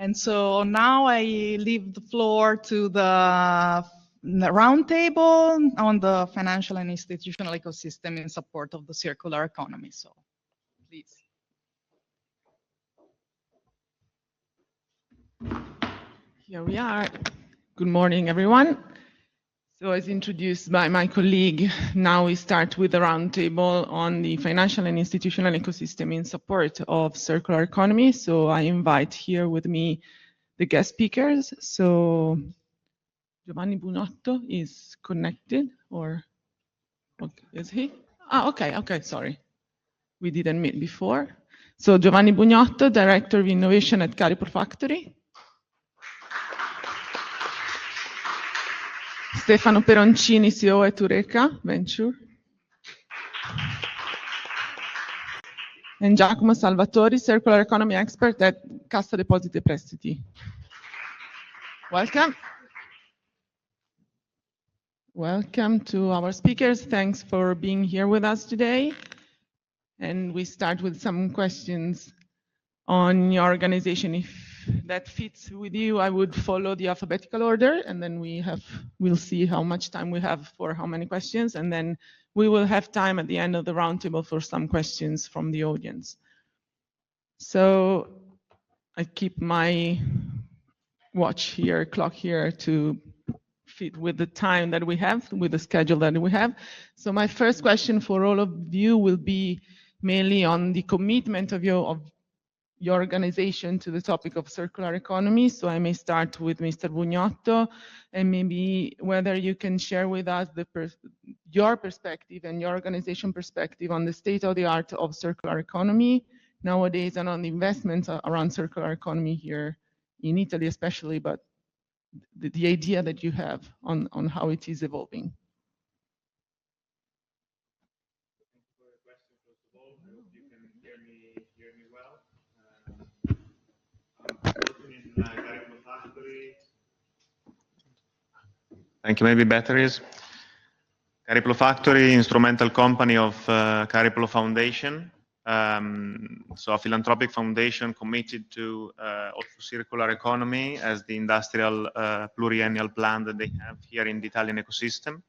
And so now I leave the floor to the roundtable on the financial and institutional ecosystem in support of the circular economy. So, please. Here we are. Good morning, everyone. So as introduced by my colleague, now we start with the roundtable on the financial and institutional ecosystem in support of circular economy. So I invite here with me the guest speakers. So Giovanni Bugnotto is connected, or is he? Okay, sorry. We didn't meet before. So Giovanni Bugnotto, Director of Innovation at Caripro Factory. Stefano Peroncini, CEO at Eureka Venture. And Giacomo Salvatori, Circular Economy Expert at Cassa Depositi e Prestiti. Welcome. Welcome to our speakers. Thanks for being here with us today. And we start with some questions on your organization. If that fits with you, I would follow the alphabetical order, and then we'll see how much time we have for how many questions, and then we will have time at the end of the roundtable for some questions from the audience. So I keep my clock here to fit with the time that we have, with the schedule that we have. So my first question for all of you will be mainly on the commitment of your organization to the topic of circular economy. So I may start with Mr. Bugnotto, and maybe whether you can share with us your perspective and your organization perspective on the state of the art of circular economy nowadays, and on the investments around circular economy here in Italy especially, but the idea that you have on how it is evolving. Thank you. Maybe batteries. Cariplo Factory, instrumental company of Cariplo Foundation. So a philanthropic foundation committed to circular economy as the industrial pluriannual plan that they have here in the Italian ecosystem.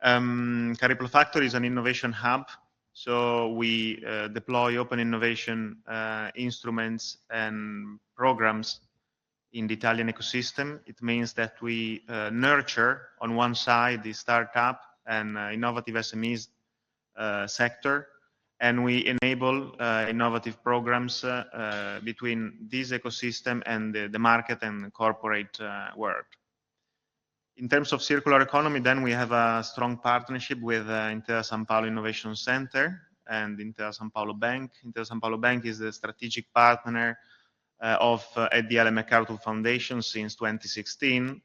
Cariplo Factory is an innovation hub. So we deploy open innovation instruments and programs in the Italian ecosystem. It means that we nurture on one side the startup and innovative SMEs sector, and we enable innovative programs between this ecosystem and the market and corporate world. In terms of circular economy, then we have a strong partnership with Intesa Sanpaolo Innovation Center and Intesa Sanpaolo Bank. Intesa Sanpaolo Bank is the strategic partner of at the Ellen MacArthur Foundation since 2016.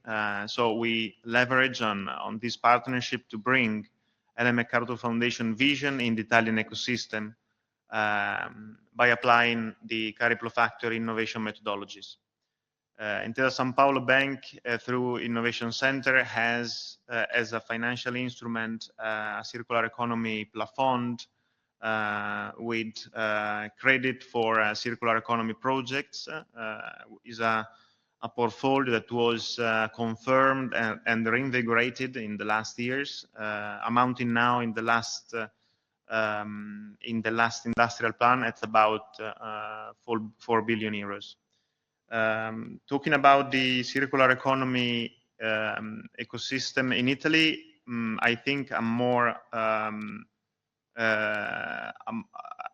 So we leverage on this partnership to bring Ellen MacArthur Foundation vision in the Italian ecosystem by applying the Cariplo Factory innovation methodologies. Intesa Sanpaolo Bank, through Innovation Center, has as a financial instrument a circular economy plafond with credit for circular economy projects. Is a portfolio that was confirmed and reinvigorated in the last years, amounting now in the last industrial plan at about 4 billion euros. Talking about the circular economy ecosystem in Italy, I think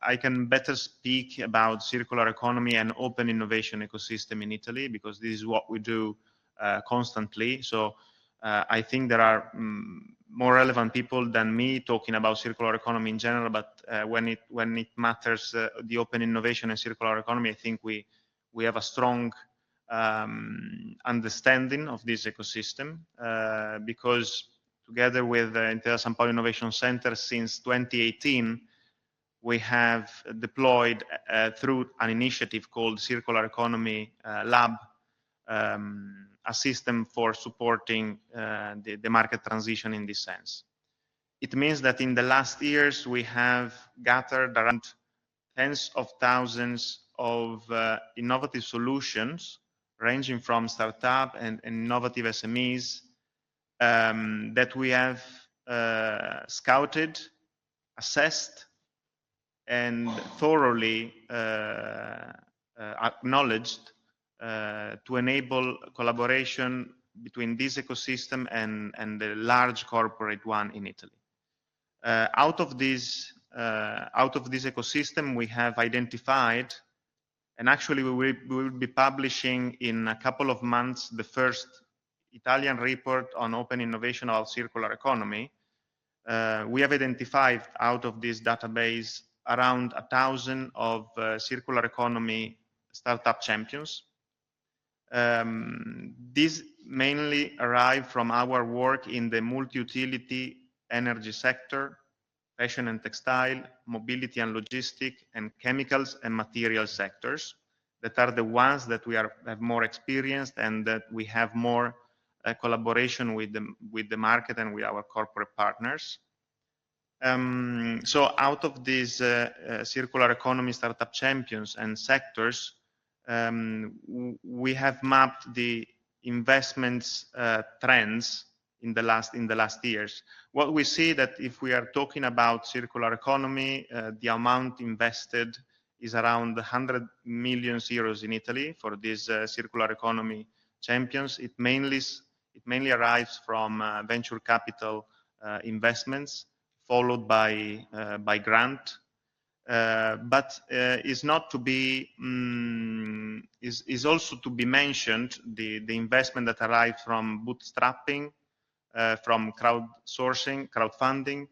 I can better speak about circular economy and open innovation ecosystem in Italy, because this is what we do constantly. So I think there are more relevant people than me talking about circular economy in general, but when it matters, the open innovation and circular economy, I think we have a strong understanding of this ecosystem because together with the Intesa Sanpaolo Innovation Center since 2018, we have deployed through an initiative called Circular Economy Lab, a system for supporting the market transition in this sense. It means that in the last years, we have gathered around tens of thousands of innovative solutions ranging from startup and innovative SMEs that we have scouted, assessed, and thoroughly acknowledged to enable collaboration between this ecosystem and the large corporate one in Italy. Out of this ecosystem, we have identified, and actually we will be publishing in a couple of months the first Italian report on open innovation of circular economy. We have identified out of this database around 1,000 of circular economy startup champions. These mainly arrive from our work in the multi-utility energy sector, fashion and textile, mobility and logistic, and chemicals and material sectors that are the ones that we have more experienced and that we have more collaboration with the market and with our corporate partners. So out of these circular economy startup champions and sectors, we have mapped the investments trends in the last years. What we see that if we are talking about circular economy, the amount invested is around 100 million euros in Italy for these circular economy champions. It mainly arrives from venture capital investments, followed by grant. But is not to be is also to be mentioned the investment that arrives from bootstrapping, from crowdfunding,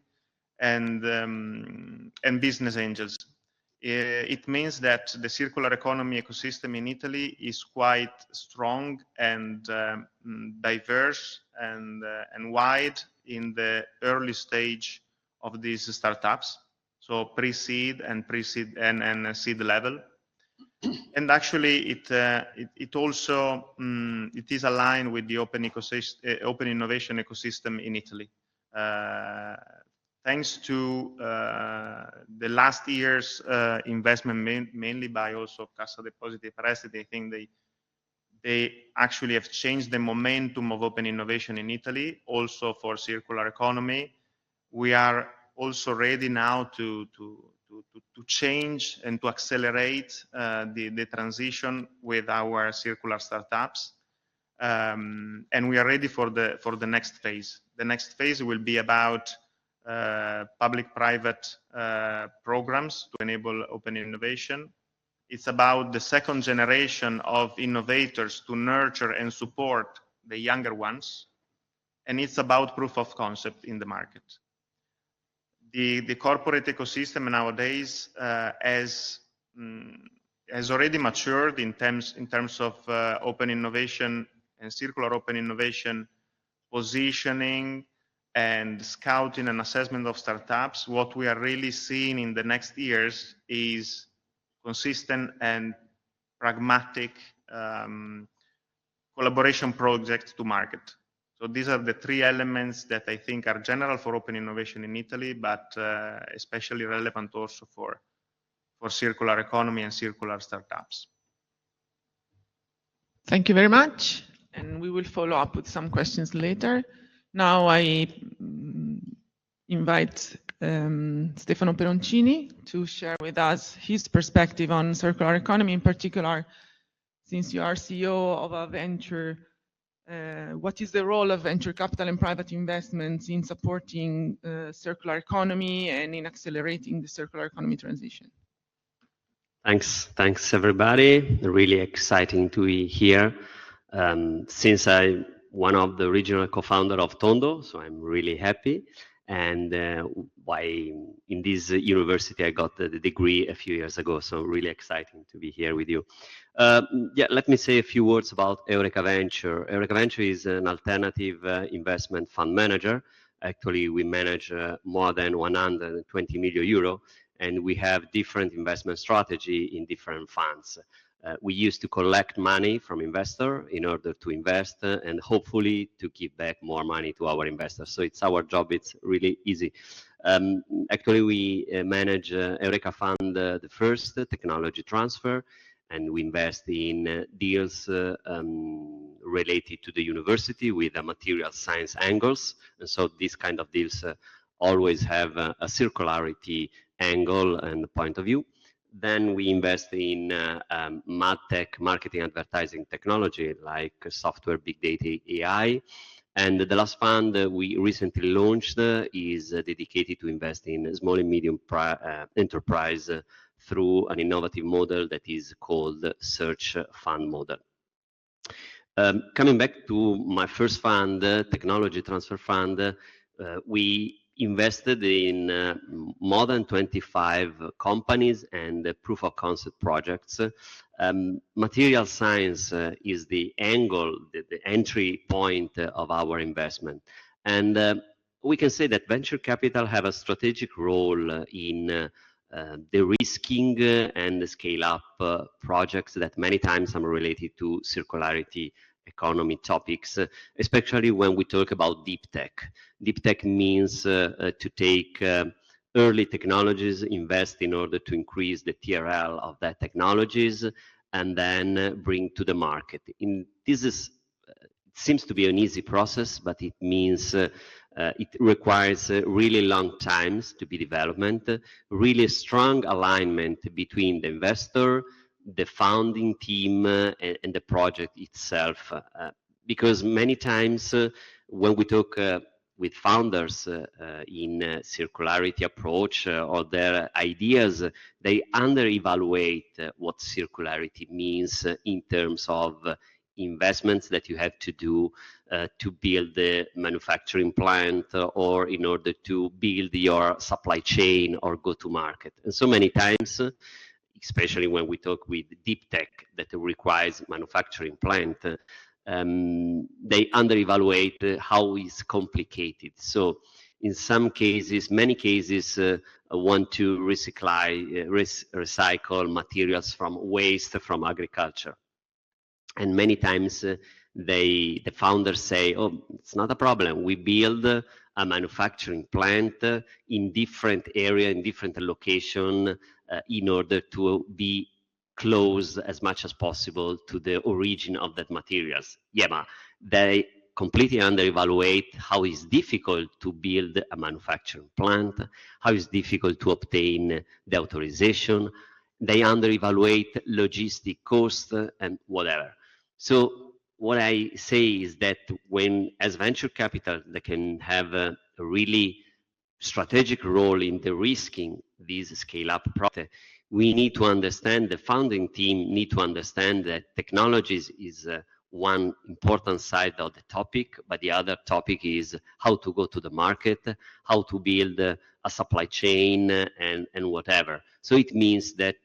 and business angels. It means that the circular economy ecosystem in Italy is quite strong and diverse and wide in the early stage of these startups, so pre-seed and seed level. And actually, it also it is aligned with the open innovation ecosystem in Italy. Thanks to the last year's investment, mainly by also Cassa Depositi e Prestiti, I think they actually have changed the momentum of open innovation in Italy, also for circular economy. We are also ready now to change and to accelerate the transition with our circular startups, and we are ready for the next phase. The next phase will be about public-private programs to enable open innovation. It's about the second generation of innovators to nurture and support the younger ones, and it's about proof of concept in the market. The corporate ecosystem nowadays has already matured in terms of open innovation and circular open innovation positioning and scouting and assessment of startups. What we are really seeing in the next years is consistent and pragmatic collaboration projects to market. So these are the three elements that I think are general for open innovation in Italy, but especially relevant also for circular economy and circular startups. Thank you very much. And we will follow up with some questions later. Now I invite Stefano Peroncini to share with us his perspective on circular economy, in particular, since you are CEO of a venture. What is the role of venture capital and private investments in supporting circular economy and in accelerating the circular economy transition? Thanks everybody. Really exciting to be here. Since I'm one of the original co-founder of Tondo, so I'm really happy. And in this university, I got the degree a few years ago, so really exciting to be here with you. Let me say a few words about Eureka Venture. Eureka Venture is an alternative investment fund manager. Actually, we manage more than 120 million euro, and we have different investment strategy in different funds. We used to collect money from investors in order to invest and hopefully to give back more money to our investors. So it's our job, it's really easy. Actually, we manage Eureka Fund, the first technology transfer, and we invest in deals related to the university with a material science angles. And so these kind of deals always have a circularity angle and point of view. Then we invest in MadTech, marketing advertising technology, like software, big data, AI. And the last fund we recently launched is dedicated to invest in small and medium enterprise through an innovative model that is called Search Fund Model. Coming back to my first fund, Technology Transfer Fund, we invested in more than 25 companies and proof of concept projects. Material science is the angle, the entry point of our investment. And we can say that venture capital have a strategic role in de-risking and scale up projects that many times are related to circularity economy topics, especially when we talk about deep tech. Deep tech means to take early technologies, invest in order to increase the TRL of that technologies, and then bring to the market. This is, it seems to be an easy process, but it means it requires really long times to be development, really strong alignment between the investor, the founding team, and the project itself. Because many times when we talk with founders in circularity approach or their ideas, they under-evaluate what circularity means in terms of investments that you have to do to build the manufacturing plant or in order to build your supply chain or go to market. And so many times, especially when we talk with deep tech that requires manufacturing plant, they under-evaluate how it's complicated. So in some cases, many cases, want to recycle materials from waste from agriculture. And many times the founders say, oh, it's not a problem. We build a manufacturing plant in different area, in different location, in order to be close as much as possible to the origin of that materials. Yeah, but they completely under-evaluate how it's difficult to build a manufacturing plant, how it's difficult to obtain the authorization. They under-evaluate logistic cost and whatever. So what I say is that when, as venture capital, they can have a really strategic role in de-risking these scale-up projects, we need to understand, the founding team need to understand that technologies is one important side of the topic, but the other topic is how to go to the market, how to build a supply chain and whatever. So it means that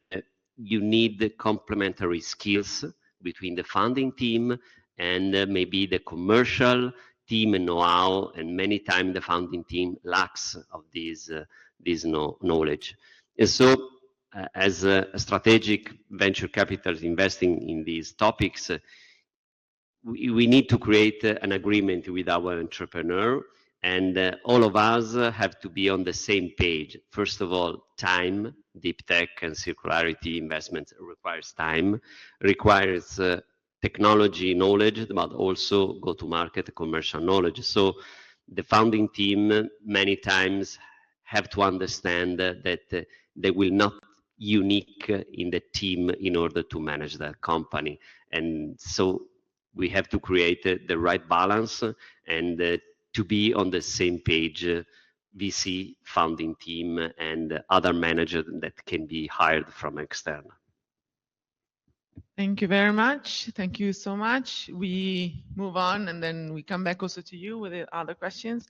you need complementary skills between the founding team and maybe the commercial team and know-how, and many times the founding team lacks of this knowledge. And so as a strategic venture capital investing in these topics, we need to create an agreement with our entrepreneur, and all of us have to be on the same page. First of all, time. Deep tech and circularity investments requires time, requires technology knowledge, but also go-to-market commercial knowledge. So the founding team many times have to understand that they will not unique in the team in order to manage the company. And so we have to create the right balance and to be on the same page, VC, founding team, and other managers that can be hired from external. Thank you very much. Thank you so much. We move on and then we come back also to you with the other questions.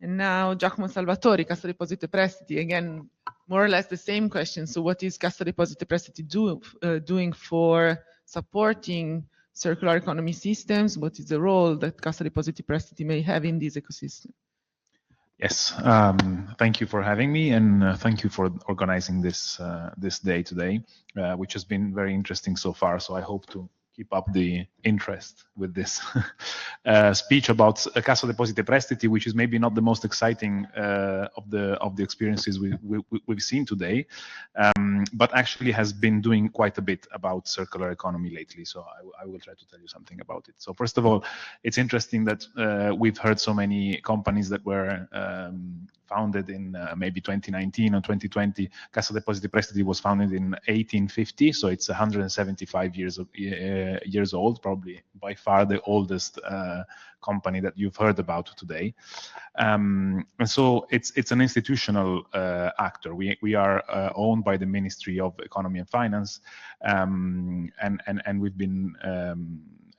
And now Giacomo Salvatori, Cassa Depositi e Prestiti, again, more or less the same question. So what is Cassa Depositi e Prestiti doing for supporting circular economy systems? What is the role that Cassa Depositi e Prestiti may have in this ecosystem? Yes, thank you for having me, and thank you for organizing this this day today, which has been very interesting so far. So I hope to keep up the interest with this speech about Cassa Depositi e Prestiti, which is maybe not the most exciting of the experiences we've seen today, but actually has been doing quite a bit about circular economy lately. So I will try to tell you something about it. So first of all, it's interesting that we've heard so many companies that were founded in maybe 2019 or 2020. Cassa Depositi e Prestiti was founded in 1850, so it's 175 years old, probably by far the oldest company that you've heard about today. And so it's an institutional actor. We are owned by the Ministry of Economy and Finance, and we've been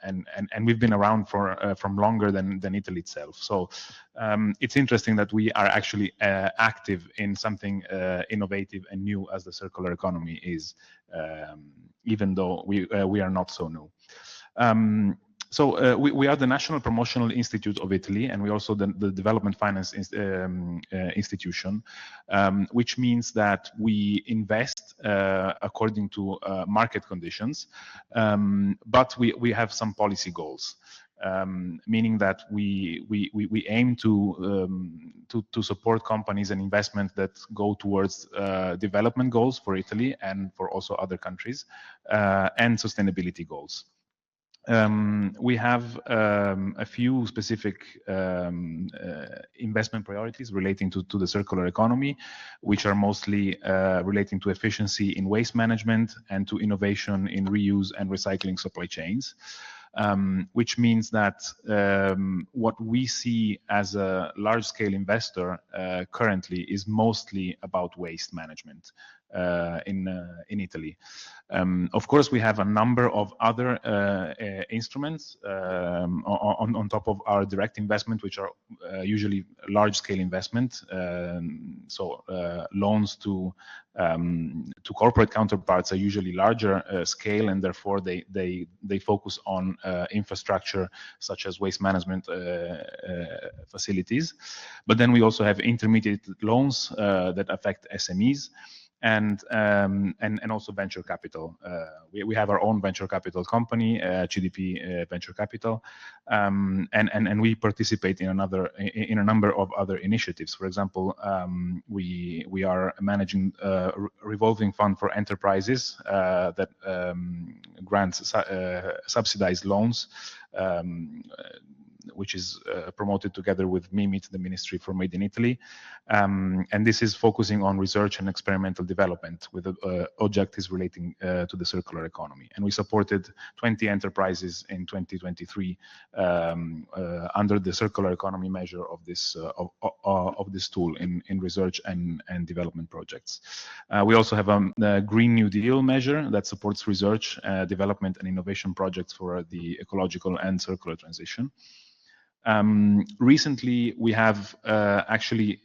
and we've been around for from longer than Italy itself. So it's interesting that we are actually active in something innovative and new as the circular economy is, even though we are not so new. So we are the National Promotional Institute of Italy, and we also the Development Finance Institution, which means that we invest according to market conditions, but we have some policy goals, meaning that we aim to support companies and investment that go towards development goals for Italy and for also other countries, and sustainability goals. We have a few specific investment priorities relating to the circular economy, which are mostly relating to efficiency in waste management and to innovation in reuse and recycling supply chains. Which means that what we see as a large-scale investor currently is mostly about waste management in Italy. Of course, we have a number of other instruments on top of our direct investment, which are usually large-scale investment. So loans to corporate counterparts are usually larger scale, and therefore they focus on infrastructure such as waste management facilities. But then we also have intermediate loans that affect SMEs. And also venture capital. We have our own venture capital company, CDP Venture Capital, and we participate in a number of other initiatives. For example, we are managing a revolving fund for enterprises that grants subsidized loans, which is promoted together with MIMIT, the Ministry for Made in Italy. And this is focusing on research and experimental development with objectives relating to the circular economy. And we supported 20 enterprises in 2023 under the circular economy measure of this tool in research and development projects. We also have a Green New Deal measure that supports research, development and innovation projects for the ecological and circular transition. Recently, we have actually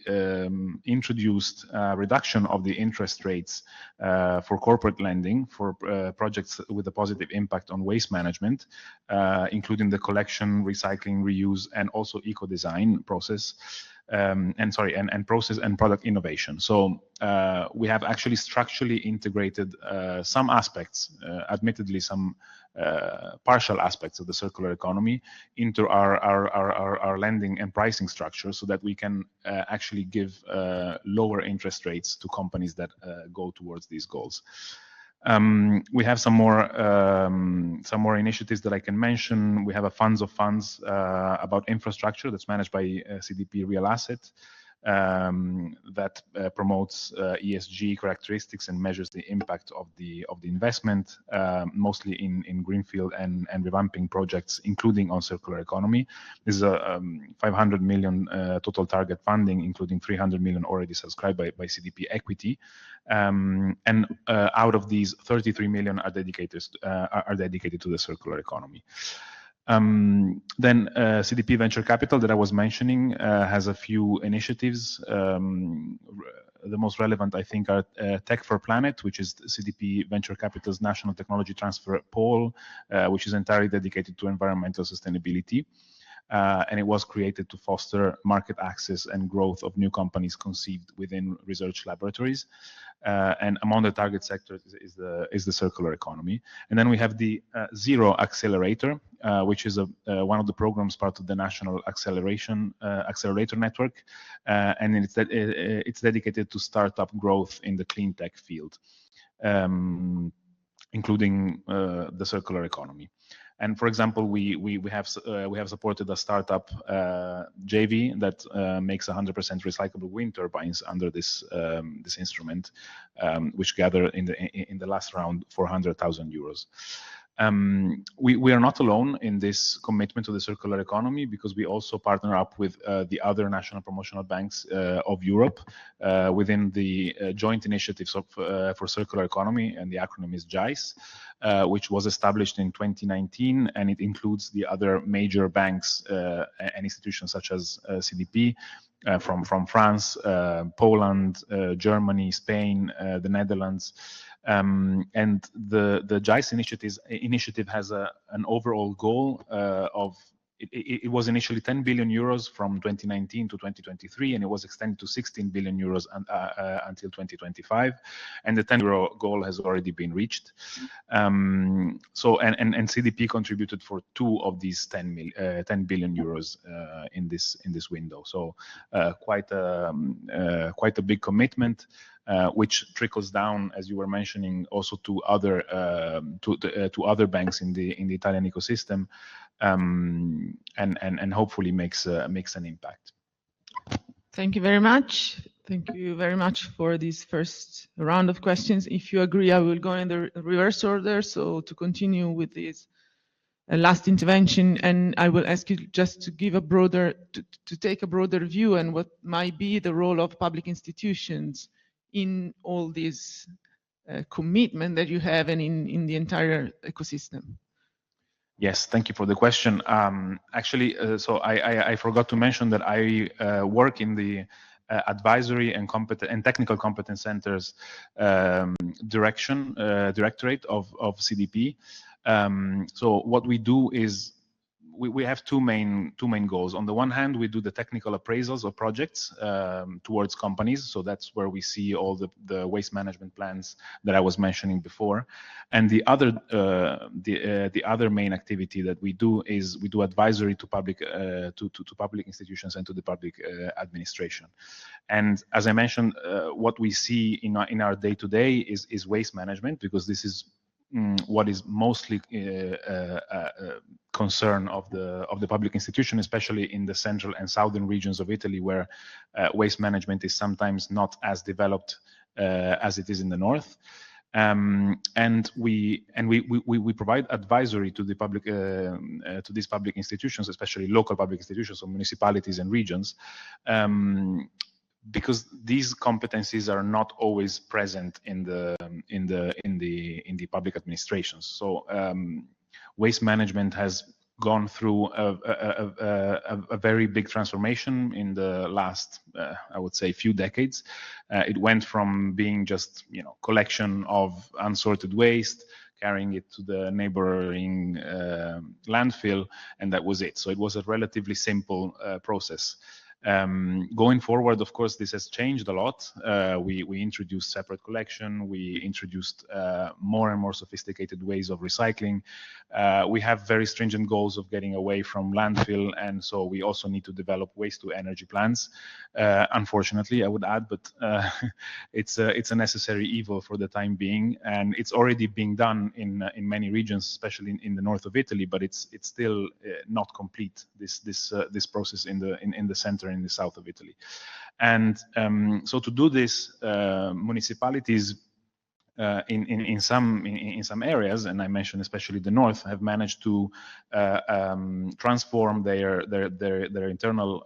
introduced a reduction of the interest rates for corporate lending for projects with a positive impact on waste management, including the collection, recycling, reuse, and also eco-design process. And process and product innovation. So we have actually structurally integrated some aspects, admittedly some partial aspects of the circular economy into our lending and pricing structure, so that we can actually give lower interest rates to companies that go towards these goals. We have some more initiatives that I can mention. We have a funds of funds about infrastructure that's managed by CDP Real Asset that promotes ESG characteristics and measures the impact of the investment, mostly in greenfield and revamping projects, including on circular economy. This is a 500 million total target funding, including 300 million already subscribed by CDP Equity. And out of these, 33 million are dedicated to the circular economy. Then CDP Venture Capital that I was mentioning has a few initiatives. The most relevant, I think, are Tech for Planet, which is CDP Venture Capital's National Technology Transfer Pole, which is entirely dedicated to environmental sustainability. and it was created to foster market access and growth of new companies conceived within research laboratories. And among the target sectors is the circular economy. And then we have the Zero Accelerator, which is one of the programs part of the National Accelerator Network, and it's dedicated to startup growth in the clean tech field, including the circular economy. And for example, we have supported a startup JV that makes 100% recyclable wind turbines under this instrument, which gather in the last round 400,000 euros. We are not alone in this commitment to the circular economy, because we also partner up with the other national promotional banks of Europe within the joint initiatives for circular economy, and the acronym is JICE, which was established in 2019, and it includes the other major banks and institutions such as CDP from France, Poland, Germany, Spain, the Netherlands. And the JICE initiative has an overall goal of, it was initially 10 billion euros from 2019 to 2023, and it was extended to 16 billion euros until 2025, and the 10 euro goal has already been reached. So CDP contributed for 2 of these 10 billion euros in this window. So quite a big commitment. Which trickles down, as you were mentioning, also to other banks in the Italian ecosystem, and hopefully makes an impact. Thank you very much. Thank you very much for this first round of questions. If you agree, I will go in the reverse order. So to continue with this last intervention, and I will ask you just to give to take a broader view and what might be the role of public institutions in all this commitment that you have and in the entire ecosystem. Yes, thank you for the question. Actually, so I forgot to mention that I work in the advisory and technical competence centers directorate of CDP. So what we do is we have two main goals. On the one hand, we do the technical appraisals of projects towards companies. So that's where we see all the waste management plans that I was mentioning before. And the other main activity that we do is we do advisory to public institutions and to the public administration. And as I mentioned, what we see in our day-to-day is waste management, because this is what is mostly concern of the public institution, especially in the central and southern regions of Italy, where waste management is sometimes not as developed as it is in the north. And we provide advisory to the public to these public institutions, especially local public institutions, so municipalities and regions. Because these competencies are not always present in the public administrations. So waste management has gone through a very big transformation in the last, I would say, few decades. It went from being just collection of unsorted waste, carrying it to the neighboring landfill, and that was it. So it was a relatively simple process. Going forward, of course, this has changed a lot. We introduced separate collection. We introduced more and more sophisticated ways of recycling. We have very stringent goals of getting away from landfill, and so we also need to develop waste-to-energy plants. Unfortunately, I would add, but it's a necessary evil for the time being, and it's already being done in many regions, especially in the north of Italy. But it's still not complete. This process in the center, in the south of Italy. And so to do this, municipalities in some areas, and I mentioned especially the north, have managed to transform their internal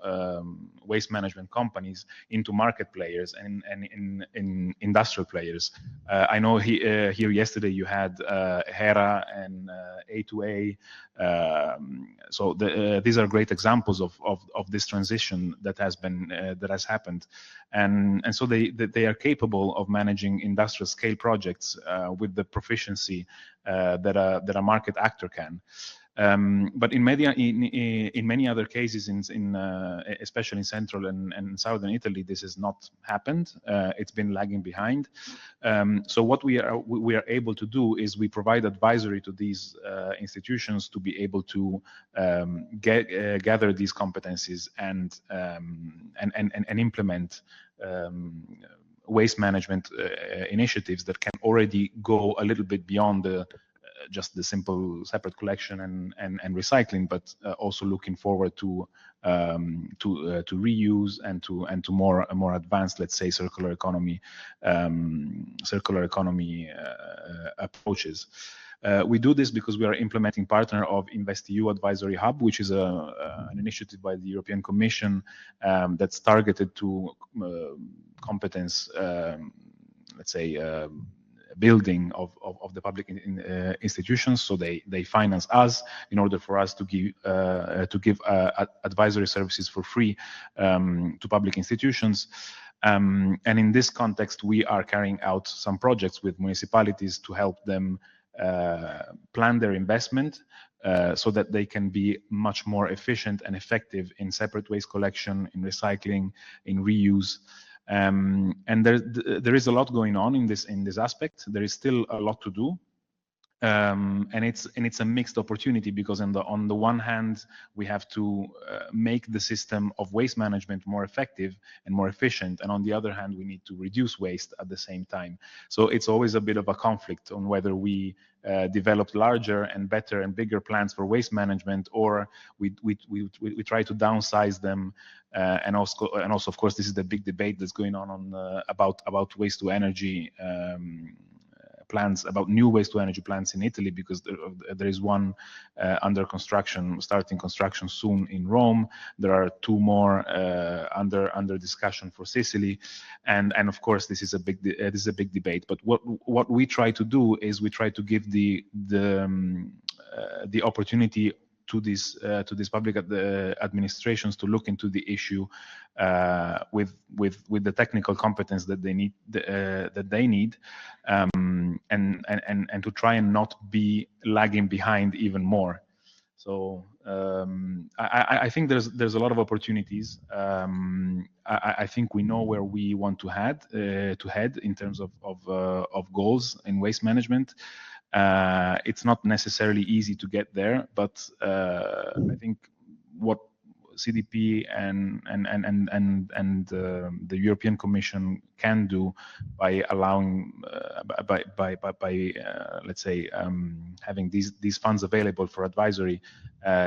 waste management companies into market players and in industrial players. I know here yesterday you had Hera and A2A. So these are great examples of this transition that has happened, and so they are capable of managing industrial scale projects with the proficiency that a market actor can. But in many other cases, especially in central and southern Italy, this has not happened. It's been lagging behind. So what we are able to do is we provide advisory to these institutions to be able to gather these competencies and implement waste management initiatives that can already go a little bit beyond just the simple separate collection and recycling, but also looking forward to reuse and to more advanced, let's say, circular economy approaches. We do this because we are implementing partner of InvestEU Advisory Hub, which is an initiative by the European Commission that's targeted to competence, let's say, building of the public institutions. So they finance us in order for us to give advisory services for free to public institutions. And in this context, we are carrying out some projects with municipalities to help them plan their investment so that they can be much more efficient and effective in separate waste collection, in recycling, in reuse. And there is a lot going on in this aspect. There is still a lot to do. And it's a mixed opportunity, because on the one hand, we have to make the system of waste management more effective and more efficient, and on the other hand, we need to reduce waste at the same time. So it's always a bit of a conflict on whether we develop larger and better and bigger plans for waste management, or we try to downsize them. And also, of course, this is the big debate that's going on about waste to energy plans, about new waste to energy plants in Italy, because there is one under construction, starting construction soon in Rome. There are two more under discussion for Sicily, and of course this is a big debate. But what we try to do is we try to give the opportunity to these public administrations to look into the issue with the technical competence that they need, and to try and not be lagging behind even more. So I think there's a lot of opportunities. I think we know where we want to head in terms of goals in waste management. It's not necessarily easy to get there, but I think what CDP and the European Commission can do by allowing let's say having these funds available for advisory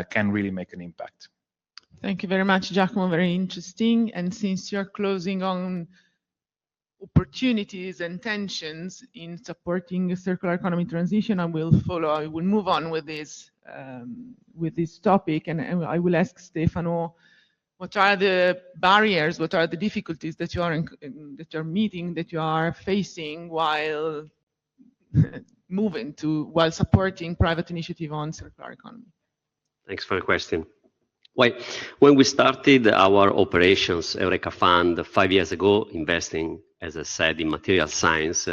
can really make an impact. Thank you very much, Giacomo. Very interesting. And since you're closing on opportunities and tensions in supporting the circular economy transition, I will move on with this topic, and I will ask Stefano, what are the barriers, what are the difficulties that you are meeting, that you are facing while supporting private initiative on circular economy? Thanks for the question. Well, when we started our operations, Eureka Fund, 5 years ago, investing, as I said, in material science,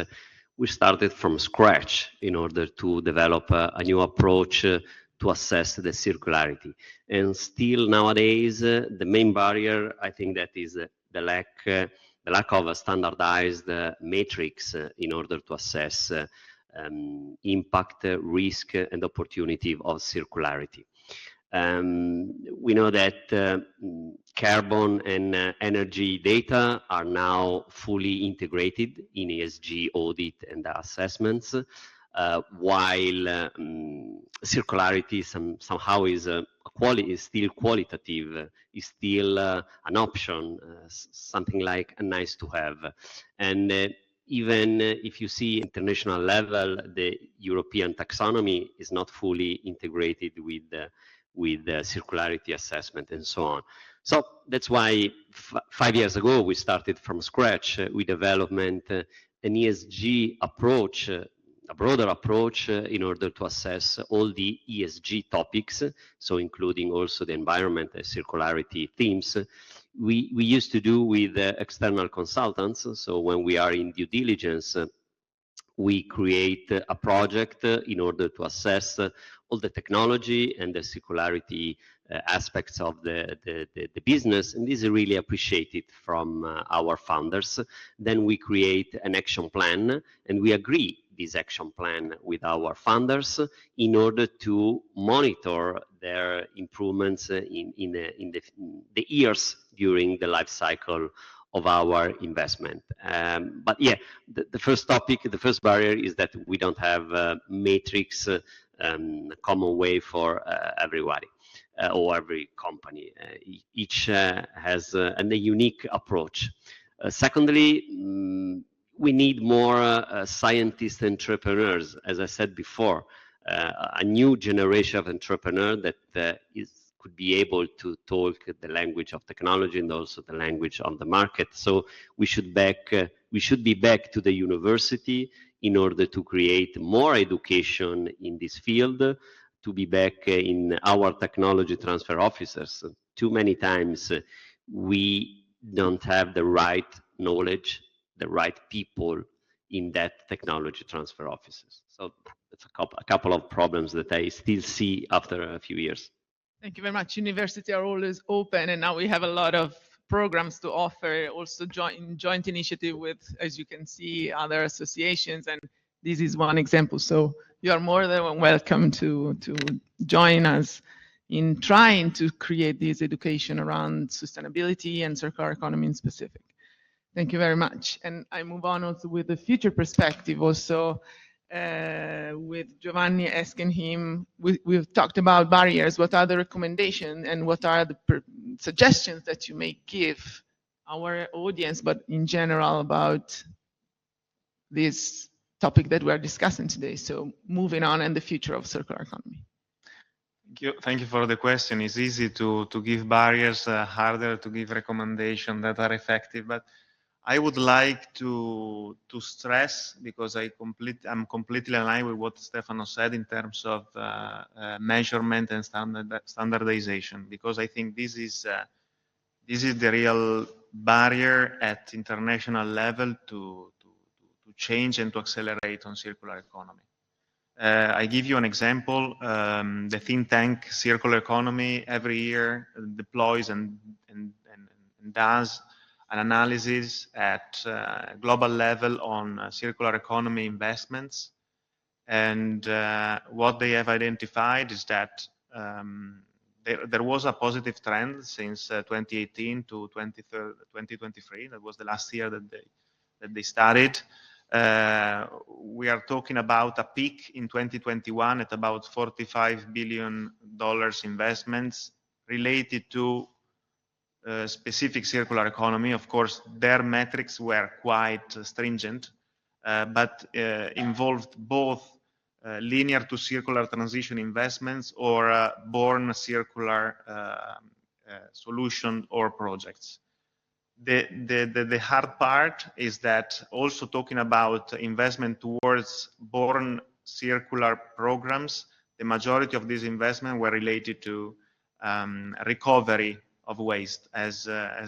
we started from scratch in order to develop a new approach to assess the circularity. And still nowadays, the main barrier, I think, that is the lack of a standardized matrix in order to assess impact, risk, and opportunity of circularity. We know that carbon and energy data are now fully integrated in ESG audit and assessments, while circularity somehow is still qualitative, is still an option, something like a nice to have. And even if you see international level, the European taxonomy is not fully integrated with circularity assessment and so on. So that's why 5 years ago we started from scratch with development an ESG approach, a broader approach in order to assess all the ESG topics, so including also the environment and circularity themes. We used to do with external consultants, so when we are in due diligence, we create a project in order to assess all the technology and the circularity aspects of the business, and this is really appreciated from our founders. Then we create an action plan, and we agree this action plan with our founders in order to monitor their improvements in the years during the life cycle of our investment. But yeah, the first topic, the first barrier is that we don't have a matrix, common way for everybody or every company. Each has a unique approach. Secondly, we need more scientist entrepreneurs, as I said before, a new generation of entrepreneurs that could be able to talk the language of technology and also the language of the market. So we should be back to the university in order to create more education in this field, to be back in our technology transfer officers. Too many times we don't have the right knowledge, the right people in that technology transfer offices. So it's a couple of problems that I still see after a few years. Thank you very much. Universities are always open, and now we have a lot of programs to offer, also joint initiative with, as you can see, other associations, and this is one example. So you are more than welcome to join us in trying to create this education around sustainability and circular economy in specific. Thank you very much. And I move on also with the future perspective also, with Giovanni asking him, we've talked about barriers, what are the recommendations and what are the suggestions that you may give our audience, but in general about this topic that we're discussing today. So moving on and the future of circular economy. Thank you for the question. It's easy to give barriers, harder to give recommendations that are effective, but I would like to stress, because I'm completely aligned with what Stefano said in terms of measurement and standardization, because I think this is the real barrier at international level to change and to accelerate on circular economy. I give you an example. The think tank Circular Economy every year deploys and does an analysis at global level on circular economy investments. And what they have identified is that there was a positive trend since 2018 to 2023. That was the last year that they started. We are talking about a peak in 2021 at about $45 billion investments related to specific circular economy. Of course, their metrics were quite stringent, but involved both linear to circular transition investments or born circular solution or projects. The hard part is that also talking about investment towards born circular programs, the majority of these investments were related to recovery of waste. As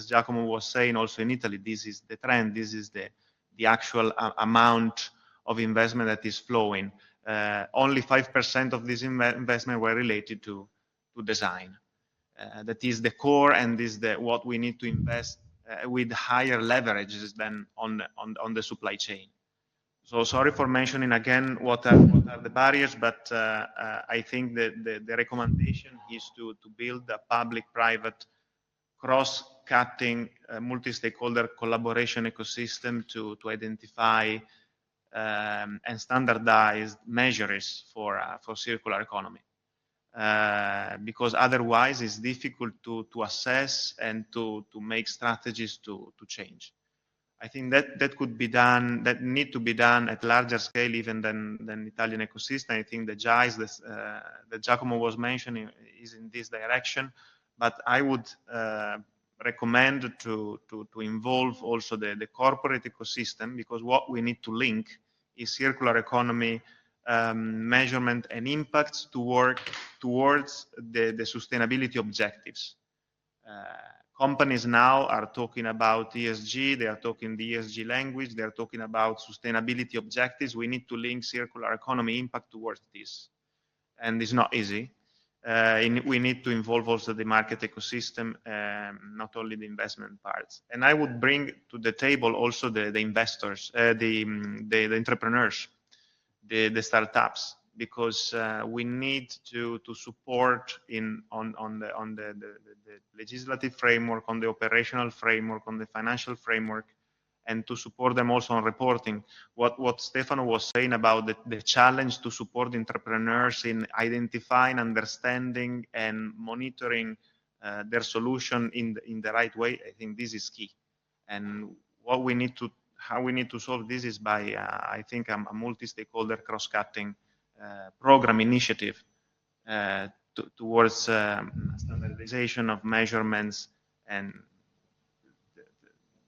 Giacomo was saying, also in Italy, this is the trend. This is the actual amount of investment that is flowing. Only 5% of this investment were related to design. That is the core, and this is what we need to invest with higher leverages than on the supply chain. So sorry for mentioning again what are the barriers, but I think that the recommendation is to build a public-private cross-cutting multi-stakeholder collaboration ecosystem to identify and standardize measures for circular economy. Because otherwise it's difficult to assess and to make strategies to change. I think that could be done, that need to be done at larger scale even than Italian ecosystem. I think the GIS that Giacomo was mentioning is in this direction, but I would recommend to involve also the corporate ecosystem, because what we need to link is circular economy measurement and impacts towards the sustainability objectives. Companies now are talking about ESG, they are talking the ESG language, they are talking about sustainability objectives. We need to link circular economy impact towards this. and it's not easy. We need to involve also the market ecosystem, not only the investment parts. And I would bring to the table also the investors, the entrepreneurs, the startups, because we need to support on the legislative framework, on the operational framework, on the financial framework, and to support them also on reporting. What Stefano was saying about the challenge to support entrepreneurs in identifying, understanding, and monitoring their solution in the right way, I think this is key. And how we need to solve this is by, I think, a multi-stakeholder cross-cutting program initiative towards standardization of measurements and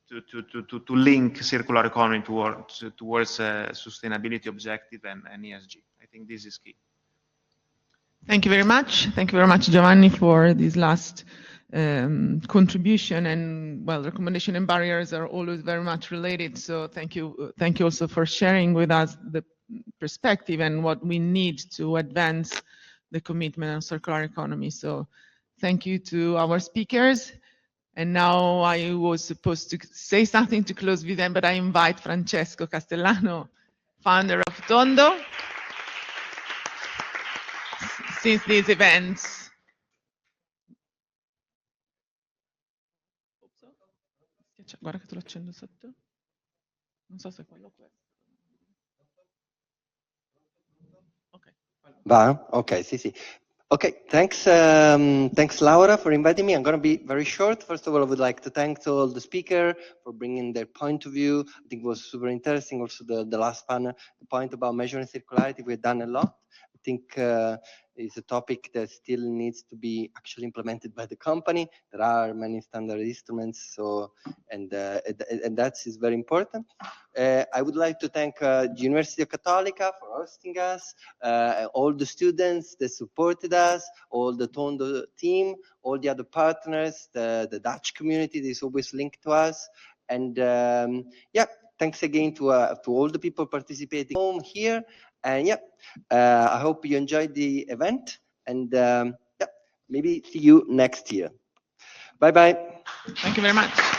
to link circular economy towards sustainability objective and ESG. I think this is key. Thank you very much. Thank you very much, Giovanni, for this last contribution. And well, recommendation and barriers are always very much related. So thank you also for sharing with us the perspective and what we need to advance the commitment on circular economy. So thank you to our speakers. And now I was supposed to say something to close with them, but I invite Francesco Castellano, founder of Tondo, since these events. Guarda che te lo accendo sotto. Non so se quello questo. Ok. Va? Ok, sì, sì. Okay, thanks Laura for inviting me. I'm going to be very short. First of all, I would like to thank all the speakers for bringing their point of view. I think it was super interesting. Also, the last panel, the point about measuring circularity, we've done a lot. I think it's a topic that still needs to be actually implemented by the company. There are many standard instruments, so and that is very important. I would like to thank the University of Cattolica for hosting us, all the students that supported us, all the Tondo team, all the other partners, the Dutch community that is always linked to us, and yeah, thanks again to all the people participating home here. And yeah, I hope you enjoyed the event, and yeah, maybe see you next year. Bye bye. Thank you very much.